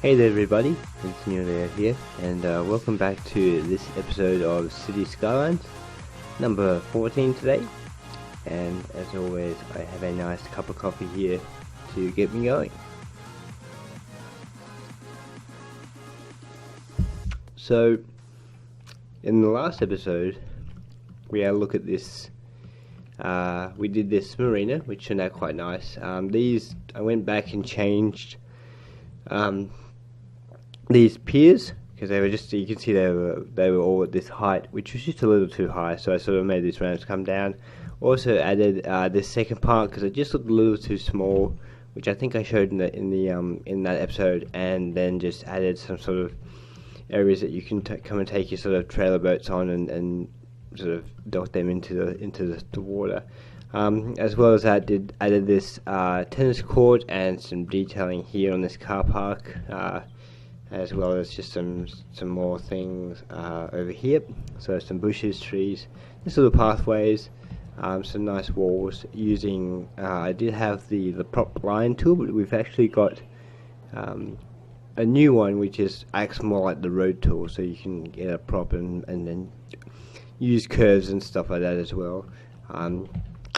Hey there everybody, it's Newellio here, and welcome back to this episode of City Skylines, number 14 today. And as always, I have a nice cup of coffee here to get me going. So, in the last episode, we had a look at this. We did this marina, which turned out quite nice. I went back and changed these piers, because they were just, you can see they were all at this height, which was just a little too high, so I sort of made these ramps come down. Also added this second part because it just looked a little too small, which I think I showed in that episode, and then just added some sort of areas that you can come and take your sort of trailer boats on and sort of dock them into the water. As well as that, added this tennis court and some detailing here on this car park, as well as just some more things over here. So some bushes, trees, just little pathways, some nice walls using. I did have the prop line tool, but we've actually got a new one which acts more like the road tool, so you can get a prop and then use curves and stuff like that as well.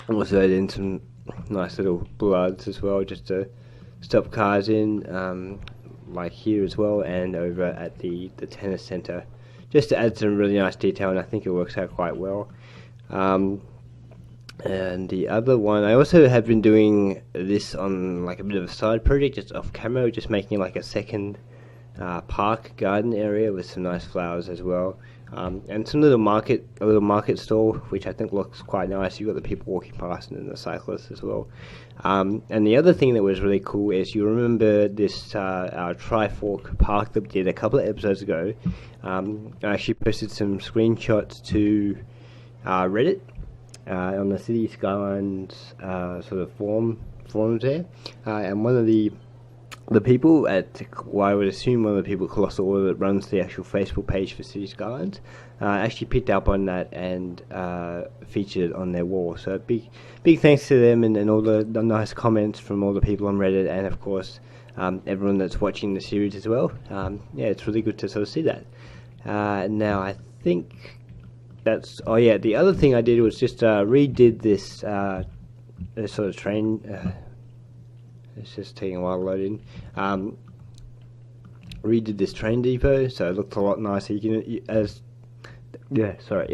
Also added in some nice little bloods as well, just to stop cars in, like here as well, and over at the tennis center, just to add some really nice detail, and I think it works out quite well. And the other one, I also have been doing this on like a bit of a side project, just off camera, just making like a second park garden area with some nice flowers as well. And a little market stall, which I think looks quite nice. You've got the people walking past and then the cyclists as well. And the other thing that was really cool is, you remember this Trifork park that we did a couple of episodes ago. I actually posted some screenshots to Reddit on the City Skylines sort of forums there. And one of the people I would assume one of the people, Colossal Order, that runs the actual Facebook page for City Skylines, actually picked up on that and featured it on their wall. So big thanks to them, and all the nice comments from all the people on Reddit, and of course everyone that's watching the series as well. Yeah, it's really good to sort of see that. Now I think that's... Oh yeah, the other thing I did was just redid this sort of train... It's just taking a while to load in. Redid this train depot, so it looks a lot nicer. It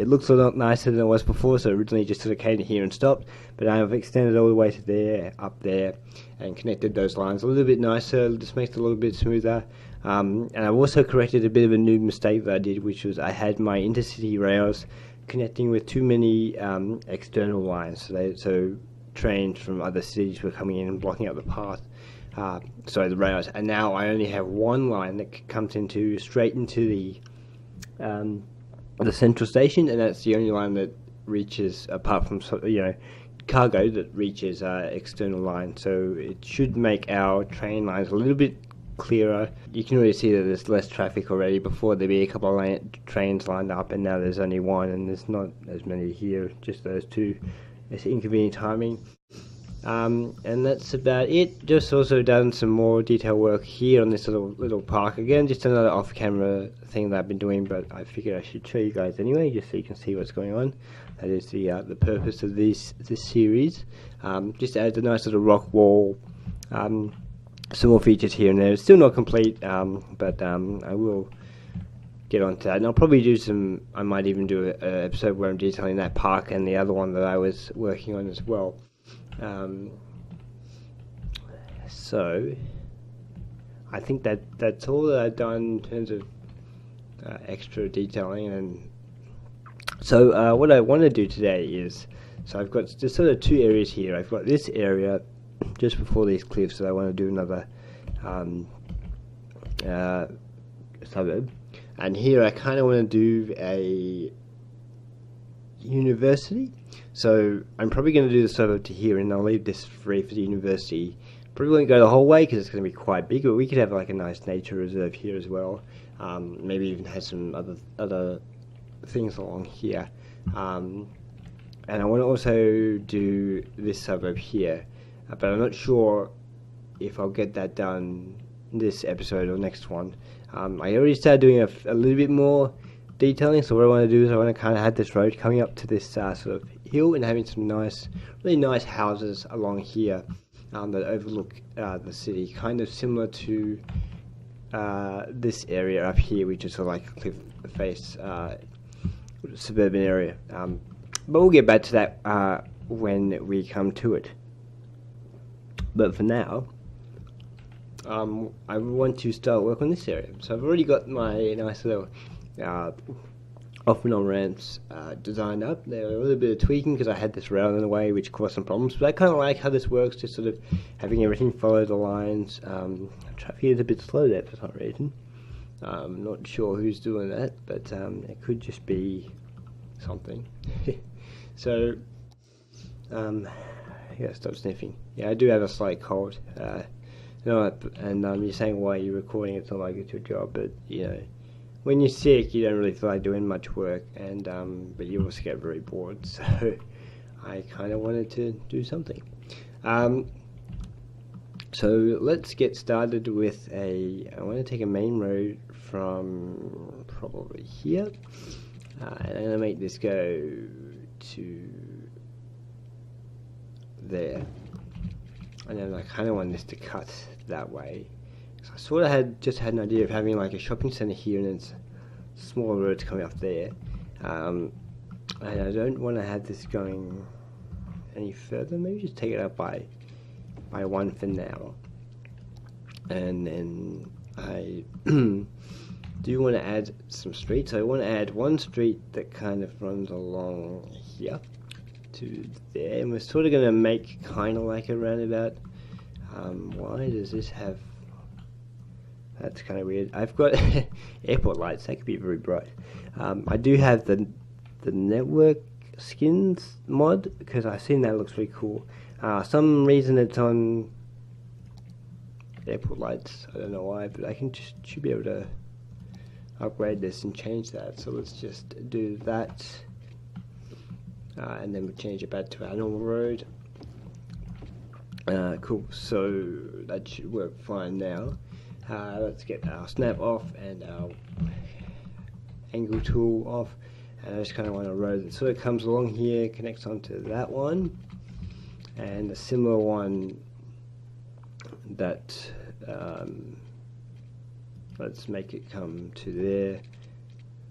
looks a lot nicer than it was before. So originally just sort of came here and stopped, but I've extended all the way to there, up there, and connected those lines a little bit nicer. Just makes it a little bit smoother. And I've also corrected a bit of a new mistake that I did, which was I had my intercity rails connecting with too many external lines. So trains from other cities were coming in and blocking up the path, the rails, and now I only have one line that comes straight into the central station, and that's the only line that reaches, apart from cargo, that reaches external lines. So it should make our train lines a little bit clearer. You can really see that there's less traffic already. Before there'd be a couple of trains lined up, and now there's only one, and there's not as many here, just those two. It's inconvenient timing. And that's about it. Just also done some more detail work here on this little park. Again, just another off-camera thing that I've been doing, but I figured I should show you guys anyway, just so you can see what's going on. That is the purpose of this series. Just added a nice little rock wall. Some more features here and there. It's still not complete, but I will get onto that, and I'll probably I might even do an episode where I'm detailing that park and the other one that I was working on as well. So I think that's all that I've done in terms of extra detailing. And so what I want to do today is, so I've got just sort of two areas here. I've got this area just before these cliffs that I want to do another suburb. And here I kind of want to do a university. So I'm probably going to do the suburb to here, and I'll leave this free for the university. Probably won't go the whole way because it's going to be quite big, but we could have like a nice nature reserve here as well. Maybe even have some other things along here. and I want to also do this suburb here, but I'm not sure if I'll get that done this episode or next one. I already started doing a little bit more detailing, so what I want to do is I want to kind of have this road coming up to this sort of hill and having some really nice houses along here that overlook the city, kind of similar to this area up here, which is sort of like a cliff face suburban area. But we'll get back to that when we come to it. But for now, I want to start work on this area. So I've already got my nice little off and on ramps designed up. There were a little bit of tweaking because I had this rail in the way which caused some problems, but I kind of like how this works, just sort of having everything follow the lines. Traffic is a bit slow there for some reason. I'm not sure who's doing that, but it could just be something. So, yeah, stop sniffing. Yeah, I do have a slight cold. And you're saying why you're recording, it's not like it's your job, but you know, when you're sick, you don't really feel like doing much work, and but you also get very bored. So I kind of wanted to do something. So let's get started with I want to take a main road from probably here, and I'm going to make this go to there, and then I kind of want this to cut that way. So I sort of just had an idea of having like a shopping centre here and then smaller roads coming up there, and I don't want to have this going any further. Maybe just take it up by one for now, and then I do want to add some streets. So I want to add one street that kind of runs along here to there, and we're sort of going to make kind of like a roundabout. Why does this have... That's kind of weird. I've got airport lights. That could be very bright. I do have the network skins mod because I've seen that looks really cool. Some reason it's on airport lights. I don't know why, but I should be able to upgrade this and change that. So let's just do that, and then we'll change it back to our normal road. Cool. So that should work fine now. Let's get our snap off and our angle tool off, and I just kind of want a road that sort of comes along here, connects onto that one, and a similar one that let's make it come to there,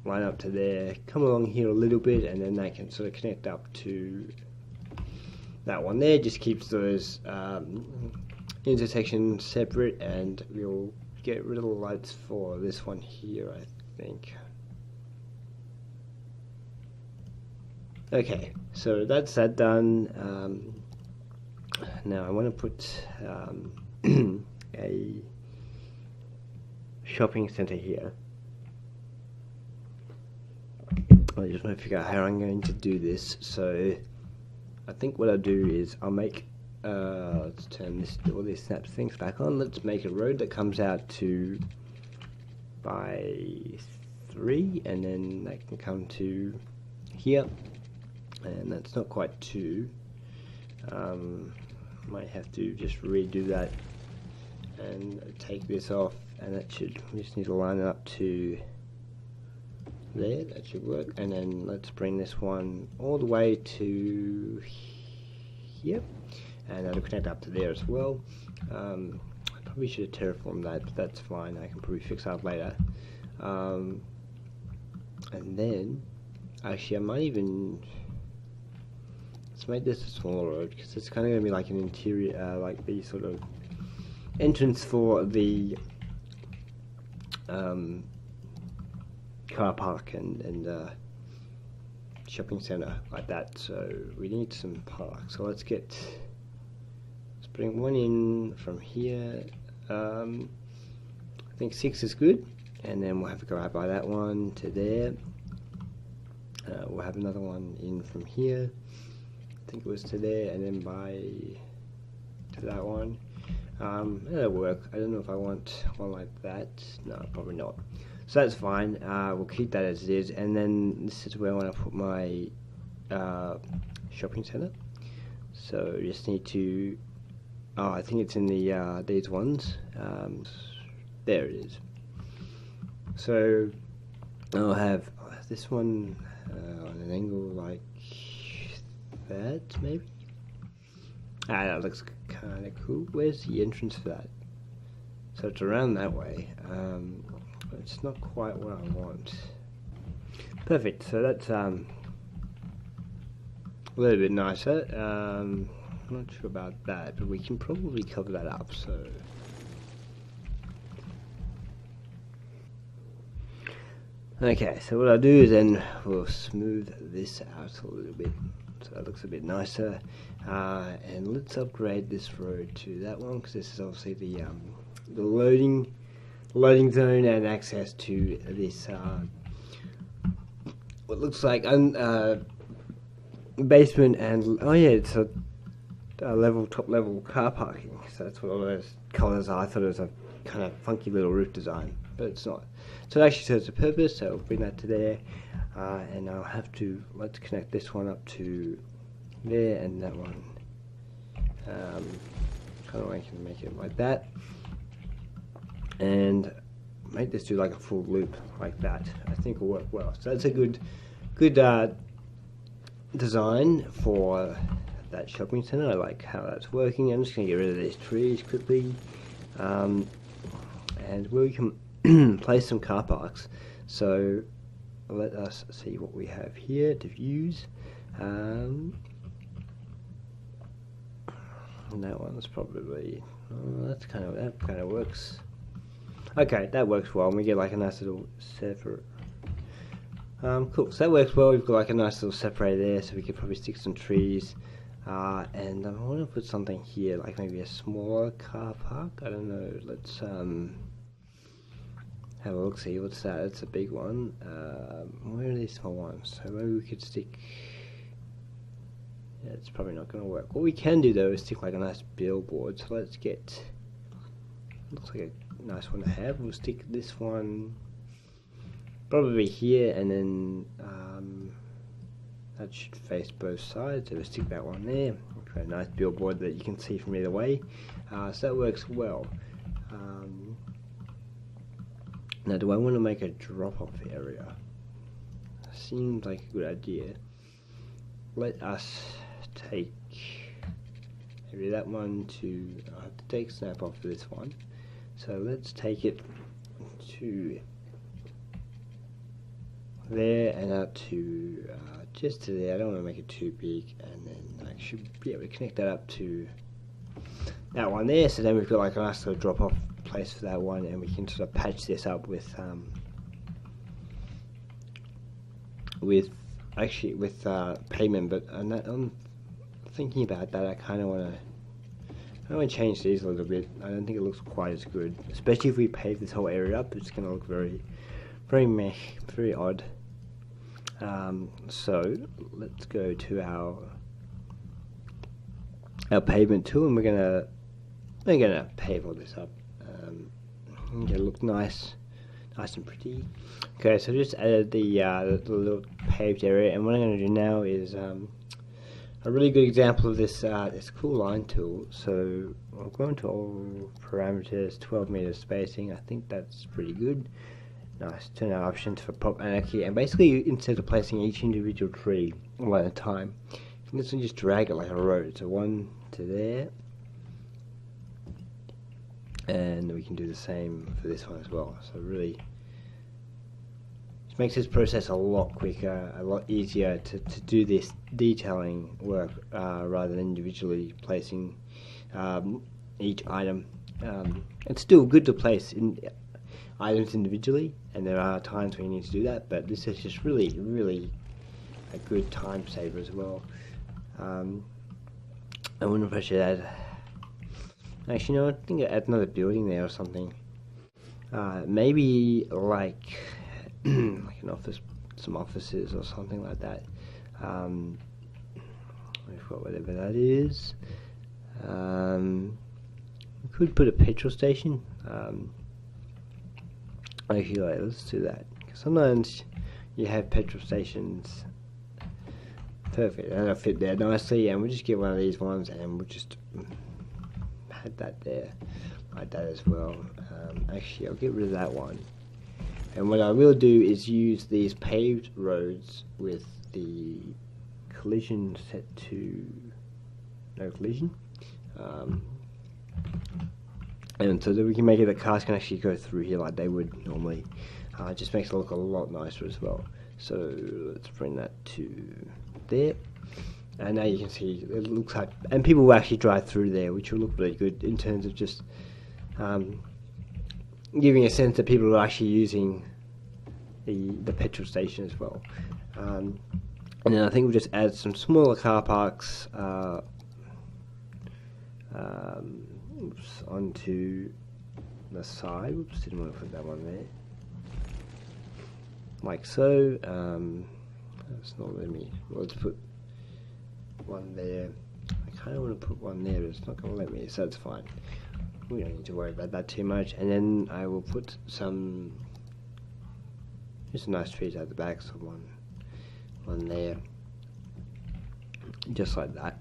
line up to there, come along here a little bit, and then that can sort of connect up to that one there. Just keeps those intersections separate, and we'll get rid of the lights for this one here, I think. Okay, so that's that done. Now I want to put a shopping centre here. I just want to figure out how I'm going to do this. So I think what I'll do is I'll make let's turn all these snap things back on. Let's make a road that comes out to by 3, and then that can come to here, and that's not quite 2. Might have to just redo that and take this off, and we just need to line it up to there. That should work. And then let's bring this one all the way to here, and that'll connect up to there as well. I probably should have terraformed that, but that's fine. I can probably fix that later. And then actually I might even, let's make this a smaller road, because it's kind of going to be like an interior, like the sort of entrance for the car park and shopping centre like that. So we need some parks. So let's bring one in from here. I think 6 is good, and then we'll have to go out by that one to there. We'll have another one in from here, I think it was to there, and then to that one. That'll work. I don't know if I want one like that. No, probably not. So that's fine. We'll keep that as it is, and then this is where I want to put my shopping centre. So we just need to, oh, I think it's in the these ones. There it is. So I'll have this one on an angle like that, maybe. That looks kind of cool. Where's the entrance for that? So it's around that way. But it's not quite what I want. Perfect. So that's a little bit nicer. I'm not sure about that, but we can probably cover that up. So. Okay, so what I'll do is then we'll smooth this out a little bit, so that looks a bit nicer, and let's upgrade this road to that one, because this is obviously the loading zone and access to this what looks like basement, and oh yeah, it's a top level car parking. So that's what all those colours are. I thought it was a kind of funky little roof design, but it's not. So it actually serves a purpose, so I'll bring that to there, and I'll have to, let's connect this one up to there, and that one, kind of make it like that, and make this do like a full loop like that. I think will work well. So that's a good design for that shopping centre. I like how that's working. I'm just going to get rid of these trees quickly, and we can place some car parks. So let us see what we have here to views. And that one's probably that kind of works. Okay, that works well. And we get like a nice little separate. Cool. So that works well. We've got like a nice little separator there, so we could probably stick some trees. And I want to put something here, like maybe a smaller car park. I don't know. Let's have a look. See what's that? It's a big one. Where are these small ones? So maybe we could stick. Yeah, it's probably not going to work. What we can do though is stick like a nice billboard. So let's get. Looks like a nice one to have. We'll stick this one probably here, and then that should face both sides. So we'll stick that one there. We'll create a nice billboard that you can see from either way. So that works well. Now, do I want to make a drop-off area? Seems like a good idea. Let us take maybe that one to. I have to take snap off of this one. So let's take it to there and out to just to there. I don't want to make it too big, and then I should be able to connect that up to that one there. So then we've got like a nice little drop-off place for that one, and we can sort of patch this up with pavement. But I'm thinking about that. I kind of want to change these a little bit. I don't think it looks quite as good, especially if we pave this whole area up. It's going to look very, very meh, very odd. So let's go to our pavement tool, and we're gonna pave all this up. Get it look nice and pretty. Okay, so just added the little paved area, and what I'm going to do now is a really good example of this this cool line tool. So I'll go into all parameters, 12 meters spacing. I think that's pretty good. Nice. Turn our options for pop anarchy, and basically instead of placing each individual tree one at a time, you can just drag it like a road. So one to there. And we can do the same for this one as well. So really, it makes this process a lot quicker, a lot easier to do this detailing work rather than individually placing each item. It's still good to place items individually, and there are times when you need to do that, but this is just really, really a good time saver as well. I wonder if I should add. Actually, no, I think I'd add another building there or something. Maybe like like an office, some offices or something like that. We've got whatever that is. We could put a petrol station. Actually, let's do that. 'Cause sometimes you have petrol stations Perfect, that'll fit there nicely, and we'll just get one of these ones and we'll just add that there, like that as well. Actually, I'll get rid of that one. And what I will do is use these paved roads with the collision set to no collision. And so that we can make it that cars can actually go through here like they would normally. It just makes it look a lot nicer as well. So let's bring that to there. And now you can see it looks like, and people will actually drive through there, which will look really good in terms of just giving a sense that people are actually using the petrol station as well. And then I think we'll just add some smaller car parks onto the side. Oops, didn't want to put that one there. Like so. That's not letting me. Well, let's put one there. I kind of want to put one there, but it's not going to let me, so that's fine. We don't need to worry about that too much. And then I will put some just nice trees at the back, so one there, just like that.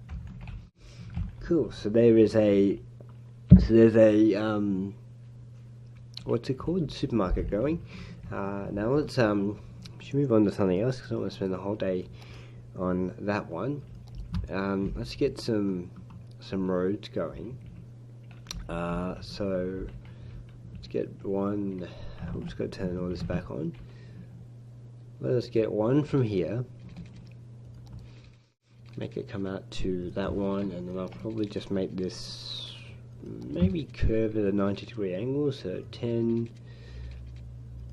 Cool. So there's a what's it called? Supermarket going. Now let's should move on to something else because I don't want to spend the whole day on that one. Let's get some roads going. So let's get one. I'm just going to turn all this back on. Let us get one from here. Make it come out to that one, and then I'll probably just make this maybe curve at a 90-degree angle, so 10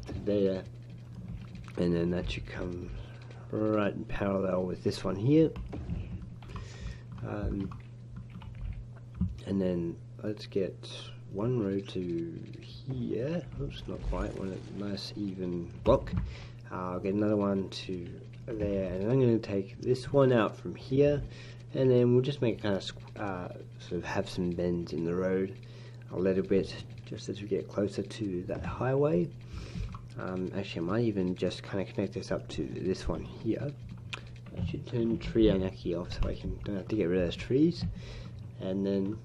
to there, and then that should come right in parallel with this one here. And then let's get one road to here. Oops, not quite. One nice even block. I'll get another one to there, and I'm going to take this one out from here, and then we'll just make it kind of sort of have some bends in the road a little bit, just as we get closer to that highway. Actually, I might even just kind of connect this up to this one here. I should turn tree anarchy off so I don't have to get rid of those trees. And then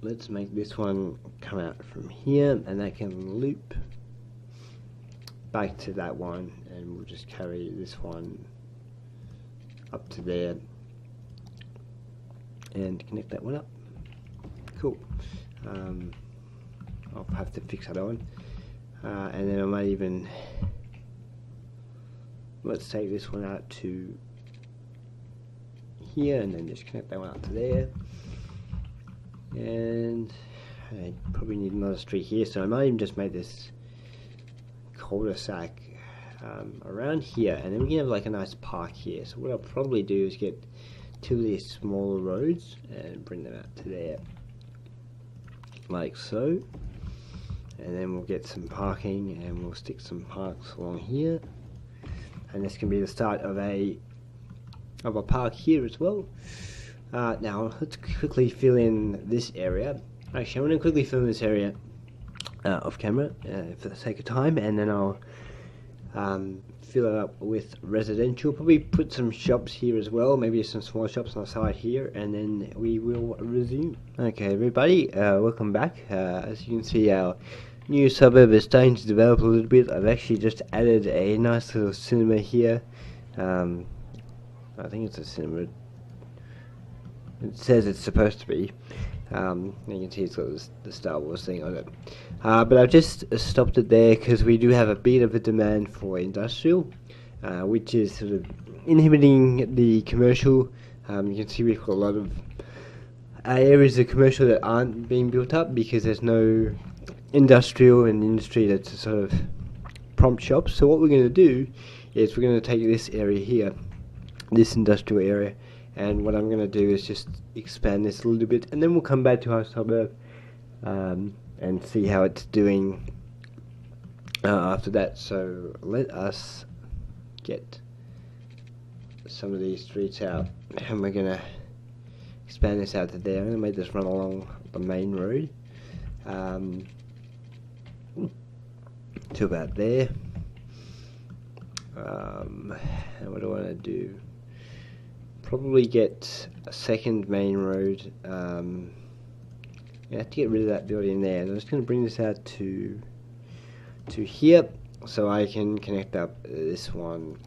let's make this one come out from here, and that can loop back to that one, and we'll just carry this one up to there and connect that one up. Cool. I'll have to fix that on, and then I might even, let's take this one out to here, and then just connect that one up to there. And I probably need another street here, so I might even just make this cul-de-sac around here, and then we can have like a nice park here. So what I'll probably do is get two of these smaller roads and bring them out to there, like so. And then we'll get some parking, and we'll stick some parks along here. And this can be the start of a park here as well. Now let's quickly fill in this area. Actually, I'm going to quickly fill in this area off camera for the sake of time, and then I'll fill it up with residential. Probably put some shops here as well, maybe some small shops on the side here, and then we will resume. Okay, everybody, welcome back. As you can see, our new suburb is starting to develop a little bit. I've actually just added a nice little cinema here. I think it's a cinema. It says it's supposed to be. You can see it's got the Star Wars thing on it. But I've just stopped it there because we do have a bit of a demand for industrial, which is sort of inhibiting the commercial. You can see we've got a lot of areas of commercial that aren't being built up because there's no industrial and industry that's sort of prompt shops. So what we're going to do is we're going to take this area here, this industrial area, and what I'm going to do is just expand this a little bit, and then we'll come back to our suburb and see how it's doing after that. So let us get some of these streets out, and we're going to expand this out to there. I'm going to make this run along the main road to about there, And what do I want to do? Probably get a second main road. I have to get rid of that building there. I'm just going to bring this out to here, so I can connect up this one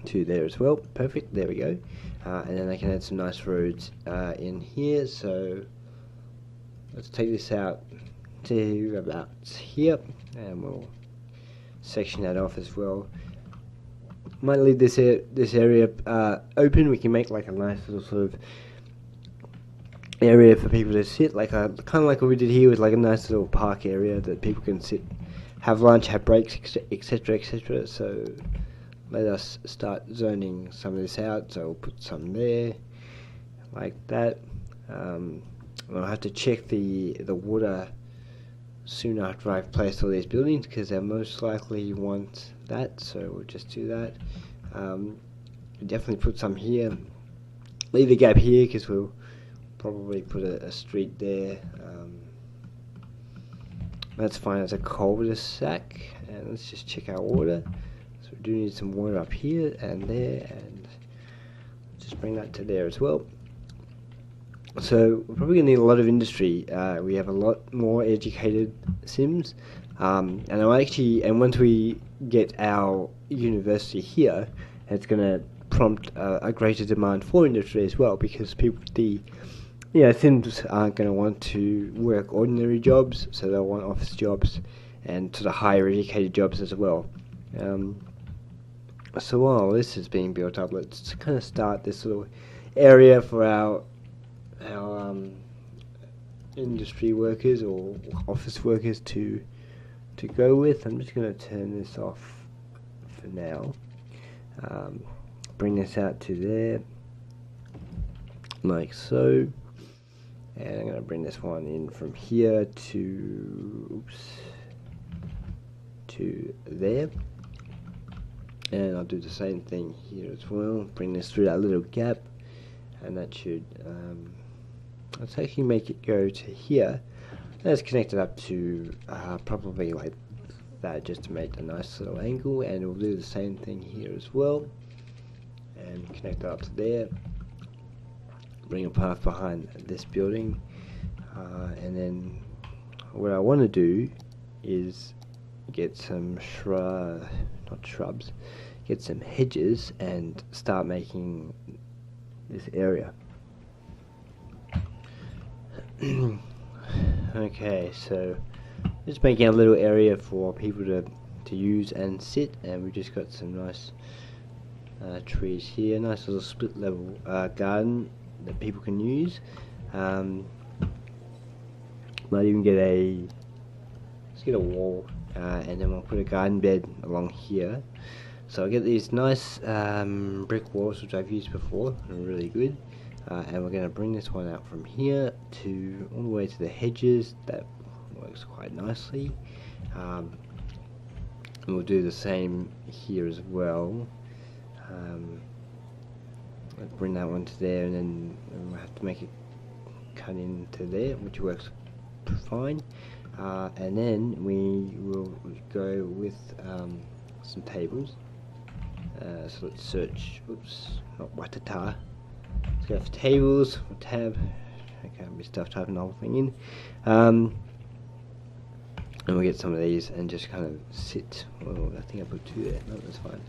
to there as well. Perfect. There we go. And then I can add some nice roads in here. So let's take this out to about here, and we'll section that off as well. Might leave this area open. We can make like a nice little sort of area for people to sit, like kind of like what we did here, with like a nice little park area that people can sit, have lunch, have breaks, etc., etc. So let us start zoning some of this out. So we'll put some there, like that. I'll have to check the water soon after I've placed all these buildings, because they'll most likely want that, so we'll just do that. Definitely put some here, leave a gap here because we'll probably put a street there. That's fine as a cul-de-sac. And let's just check our water. So we do need some water up here and there, and just bring that to there as well. So we're probably going to need a lot of industry. We have a lot more educated Sims, and once we get our university here, it's going to prompt a greater demand for industry as well, because Sims aren't going to want to work ordinary jobs, so they'll want office jobs and sort of higher educated jobs as well. So while this is being built up, let's kind of start this little area for our industry workers or office workers to go with. I'm just going to turn this off for now. Bring this out to there, like so, and I'm going to bring this one in from here to there, and I'll do the same thing here as well. Bring this through that little gap, and that should let's actually make it go to here. Let's connect it up to probably like that, just to make a nice little angle, and we'll do the same thing here as well, and connect it up to there. Bring a path behind this building, and then what I want to do is get some get some hedges and start making this area. Okay, so just making a little area for people to use and sit, and we just got some nice trees here, nice little split level garden that people can use. Might even get let's get a wall, and then we'll put a garden bed along here. So I'll get these nice brick walls, which I've used before, and really good. And we're going to bring this one out from here to all the way to the hedges. That works quite nicely. And we'll do the same here as well. Let's bring that one to there, and then we'll have to make it cut into there, which works fine. And then we will go with some tables. So let's search. Oops, not Watata. Let's go for tables, or tab. I can't be stuff typing the whole thing in. And we'll get some of these and just kind of sit. Oh, I think I put two there. No, that's fine.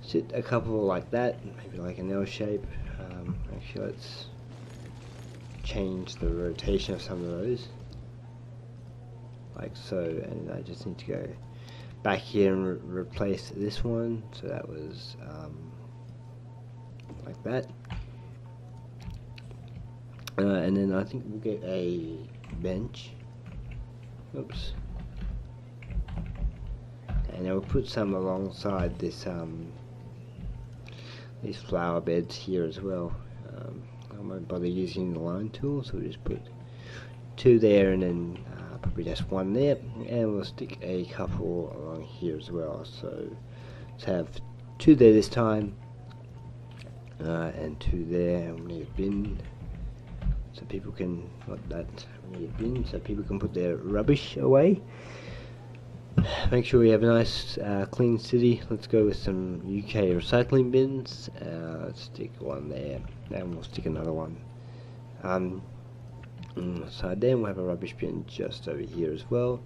Sit a couple like that, maybe like an L shape. Actually, let's change the rotation of some of those, like so. And I just need to go back here and replace this one. So that was like that. And then I think we'll get a bench. Oops. And I'll put some alongside this these flower beds here as well. I won't bother using the line tool, so we'll just put two there, and then probably just one there, and we'll stick a couple along here as well. So let's have two there this time, and two there. And we need a bin, so people can, we need a bin so people can put their rubbish away. Make sure we have a nice clean city. Let's go with some UK recycling bins. Let's stick one there, and we'll stick another one. So then we'll have a rubbish bin just over here as well.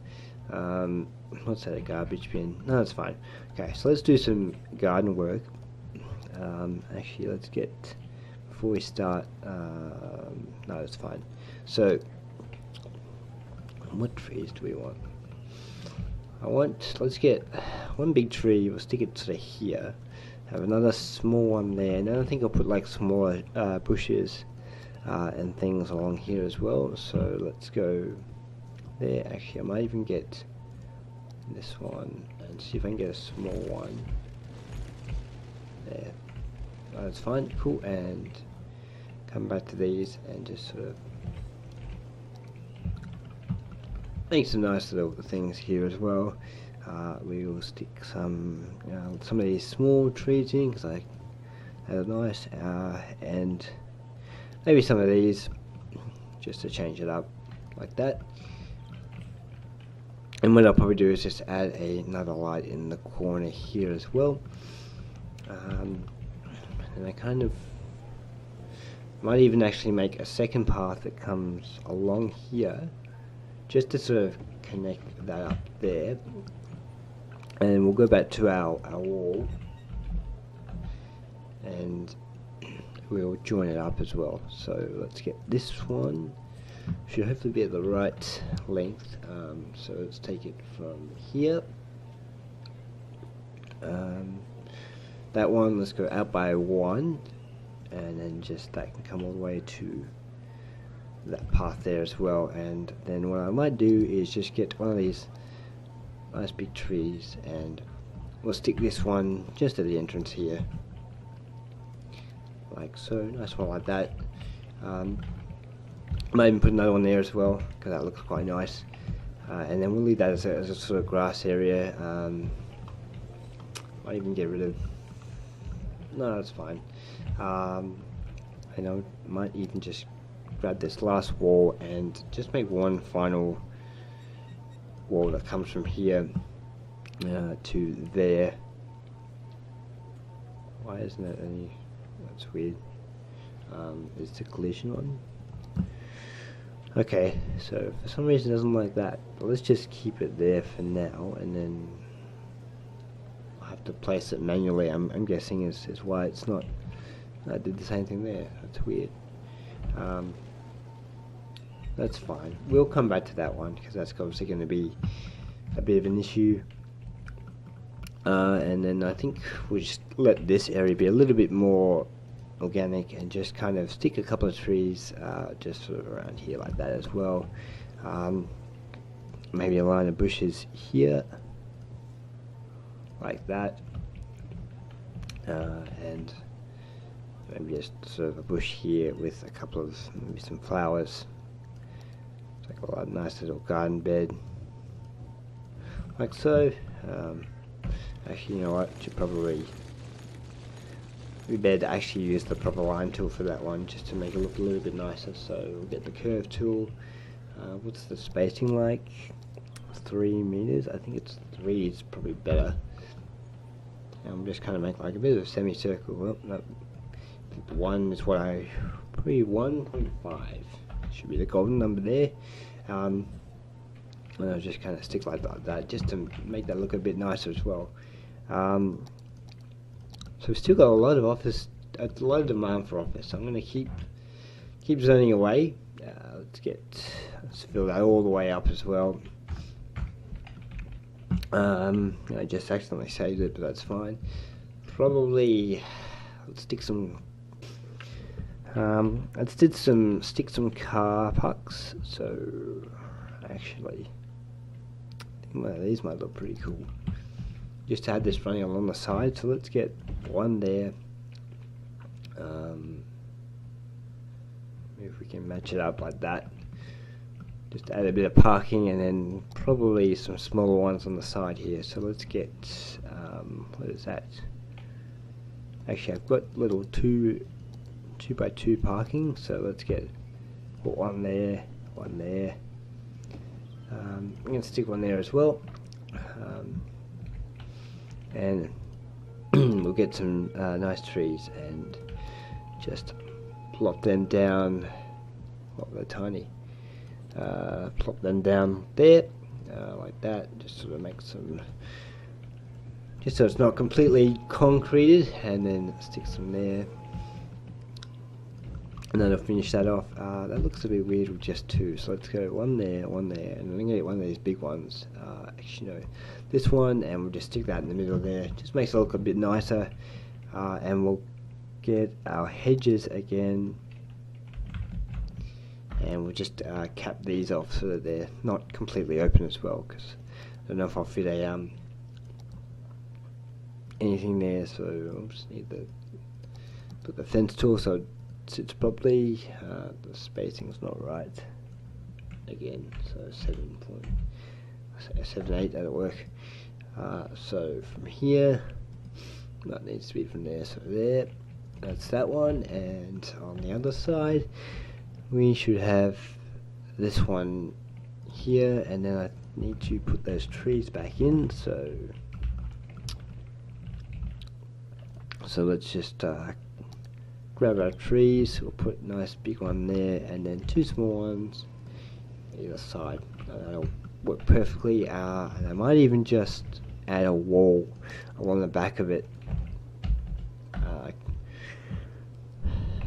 What's that, a garbage bin? No, that's fine. Okay, so let's do some garden work. Actually, let's get, before we start, no, that's fine. So, what trees do we want? Let's get one big tree, we'll stick it sort of here. Have another small one there, and then I think I'll put like smaller bushes and things along here as well. So let's go there. Actually, I might even get this one and see if I can get a small one there. That's fine, cool, and come back to these and just sort of make some nice little things here as well. We will stick some of these small trees in because I are nice, and maybe some of these just to change it up like that. And what I'll probably do is just add another light in the corner here as well. And I kind of might even actually make a second path that comes along here, just to sort of connect that up there. And we'll go back to our wall, and we'll join it up as well. So let's get this one. Should hopefully be at the right length. So let's take it from here. That one, let's go out by one, and then just that can come all the way to that path there as well. And then what I might do is just get one of these nice big trees, and we'll stick this one just at the entrance here, like so. Nice one like that. Might even put another one there as well, because that looks quite nice. And then we'll leave that as a sort of grass area. Might even get rid of, no, that's fine. I know, might even just grab this last wall and just make one final wall that comes from here to there. Why isn't it any? That's weird. Is the collision on? Okay, so for some reason it doesn't like that, but let's just keep it there for now, and then I'll have to place it manually. I'm guessing is why it's not. I did the same thing there. That's weird. That's fine. We'll come back to that one because that's obviously going to be a bit of an issue. And then I think we'll just let this area be a little bit more organic and just kind of stick a couple of trees just sort of around here like that as well. Maybe a line of bushes here like that, and maybe just sort of a bush here with a couple of maybe some flowers. It's like a nice little garden bed like so. Actually, you know what, should probably be better to actually use the proper line tool for that one, just to make it look a little bit nicer. So we'll get the curve tool. What's the spacing like? 3 meters? I think it's 3 is probably better. And I'm just kind of make like a bit of a semicircle. Well, no, 1 is what probably 1.5 should be the golden number there. And I'll just kind of stick like that, just to make that look a bit nicer as well. So we've still got a lot of demand for office. So I'm going to keep zoning away. Let's fill that all the way up as well. I just accidentally saved it, but that's fine. Probably let's stick some. Stick some car parks. So actually, I think one of these might look pretty cool. Just to have this running along the side. So let's get one there. Maybe if we can match it up like that. Just add a bit of parking, and then probably some smaller ones on the side here. So let's get, what is that? Actually, I've got little 2x2 parking. So let's put one there, one there. I'm going to stick one there as well. And we'll get some nice trees and just plop them down. Well, they're tiny. Plop them down there, like that, just sort of make some, just so it's not completely concreted, and then stick some there. And then I'll finish that off. That looks a bit weird with just two, so let's go one there, and I'm going to get one of these big ones. Actually, no, this one, and we'll just stick that in the middle there. Just makes it look a bit nicer. And we'll get our hedges again, and we'll just cap these off so that they're not completely open as well, because I don't know if I'll fit a anything there, so I'll just need to put the fence tool so it sits properly. The spacing's not right again, so 7.8, that'll work. So from here, that needs to be from there, so there, that's that one. And on the other side we should have this one here, and then I need to put those trees back in, so let's just grab our trees. We'll put a nice big one there, and then two small ones either side. That'll work perfectly. And I might even just add a wall along the back of it.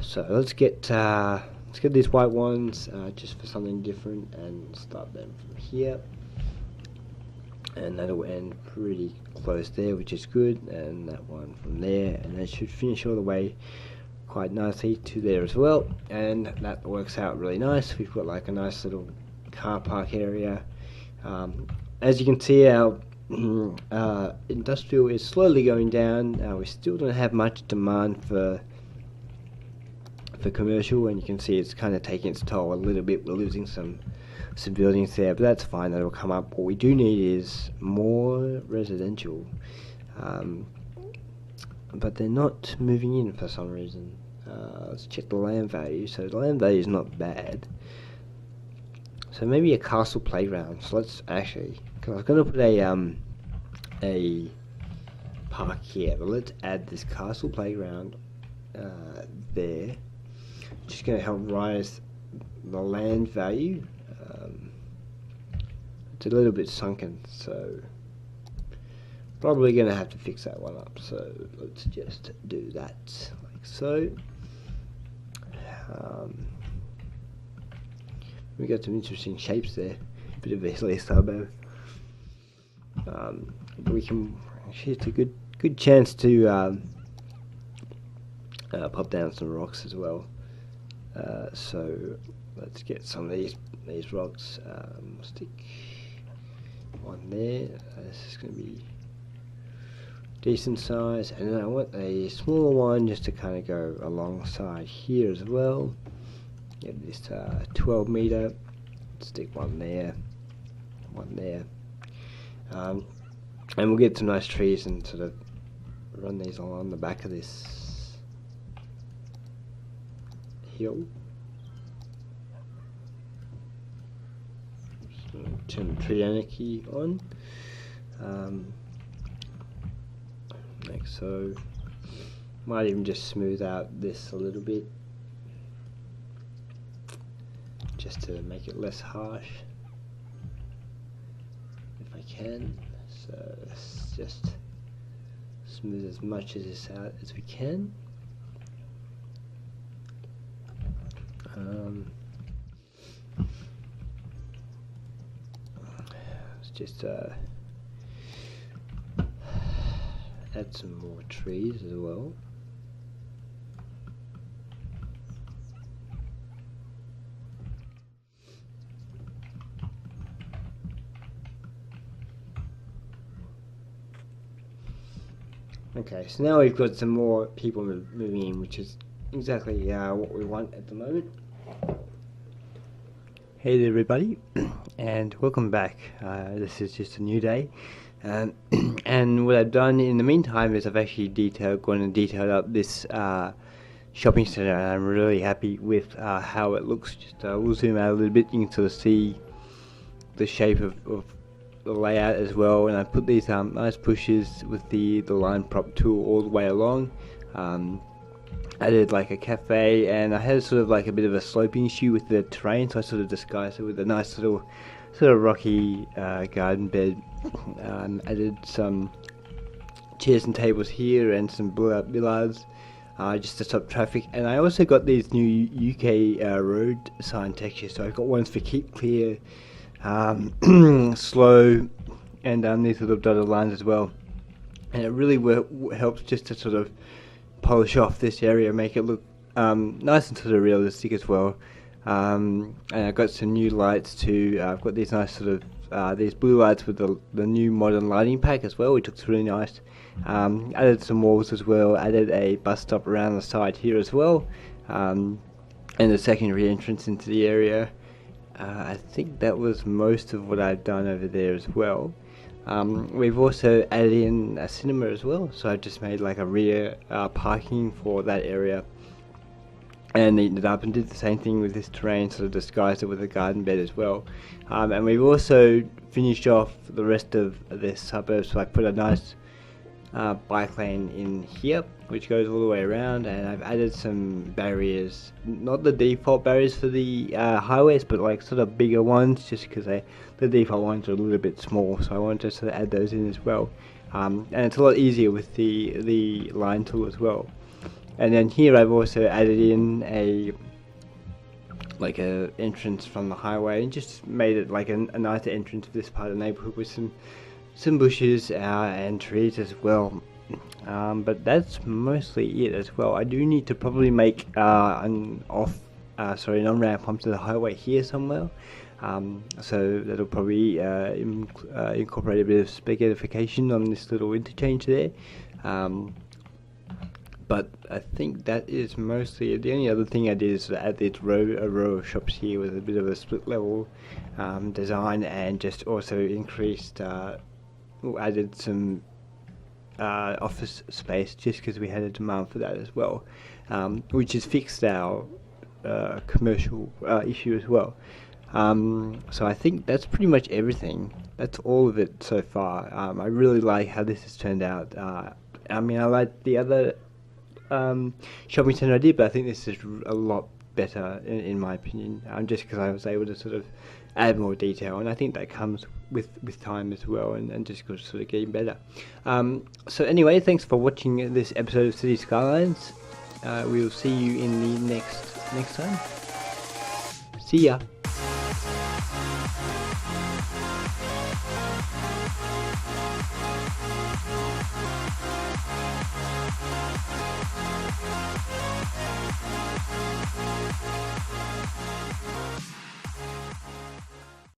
So let's get these white ones just for something different, and start them from here. And that'll end pretty close there, which is good, and that one from there, and that should finish all the way quite nicely to there as well. And that works out really nice. We've got like a nice little car park area. As you can see, our industrial is slowly going down. We still don't have much demand for commercial, and you can see it's kind of taking its toll a little bit. We're losing some buildings there, but that's fine, that'll come up. What we do need is more residential, but they're not moving in for some reason. Let's check the land value. So the land value is not bad, so maybe a castle playground. So let's actually, because I was going to put a park here, but let's add this castle playground there. Just going to help rise the land value. It's a little bit sunken, so probably going to have to fix that one up. So let's just do that like so. We got some interesting shapes there. Bit of a hilly suburb. We can actually, it's a good chance to pop down some rocks as well. So let's get some of these rocks. Stick one there. This is going to be decent size, and then I want a smaller one just to kind of go alongside here as well. Get this 12 meter. Stick one there, and we'll get some nice trees and sort of run these along the back of this hill. So turn the tree anarchy on, like so. Might even just smooth out this a little bit, just to make it less harsh, if I can. So let's just smooth as much of this out as we can. Let's just add some more trees as well. Okay, so now we've got some more people moving in, which is exactly what we want at the moment. Hey there everybody, and welcome back. This is just a new day, and what I've done in the meantime is I've actually gone and detailed up this shopping centre, and I'm really happy with how it looks. Just we'll zoom out a little bit. You can sort of see the shape of the layout as well, and I put these nice bushes with the line prop tool all the way along. I did like a cafe, and I had sort of like a bit of a sloping issue with the terrain, so I sort of disguised it with a nice little sort of rocky garden bed. Added some chairs and tables here and some blow-up billards just to stop traffic. And I also got these new UK road sign textures, so I've got ones for keep clear, slow, and these little dotted lines as well. And it really helps just to sort of polish off this area, make it look nice and sort of realistic as well. And I've got some new lights too. I've got these nice sort of these blue lights with the new modern lighting pack as well, which looks really nice. Added some walls as well, added a bus stop around the side here as well, and a secondary entrance into the area. I think that was most of what I've done over there as well. We've also added in a cinema as well, so I just made like a rear parking for that area, and neatened it up and did the same thing with this terrain, sort of disguised it with a garden bed as well. And we've also finished off the rest of this suburb, so I put a nice bike lane in here which goes all the way around, and I've added some barriers, not the default barriers for the highways, but like sort of bigger ones, just because the default ones are a little bit small, so I wanted to sort of add those in as well. And it's a lot easier with the line tool as well. And then here I've also added in a entrance from the highway, and just made it like a nicer entrance for this part of the neighbourhood with some bushes and trees as well. But that's mostly it as well. I do need to probably make an on-ramp onto the highway here somewhere. So that'll probably incorporate a bit of spaghettification on this little interchange there. But I think that is mostly it. The only other thing I did is to add this a row of shops here with a bit of a split level design, and just also increased, added some office space, just because we had a demand for that as well, which has fixed our commercial issue as well. So I think that's pretty much everything. That's all of it so far. I really like how this has turned out. I mean, I like the other shopping centre I did, but I think this is a lot better in my opinion, just because I was able to sort of add more detail, and I think that comes with time as well, and just sort of getting better. So anyway, thanks for watching this episode of City Skylines. We will see you in the next time. See ya.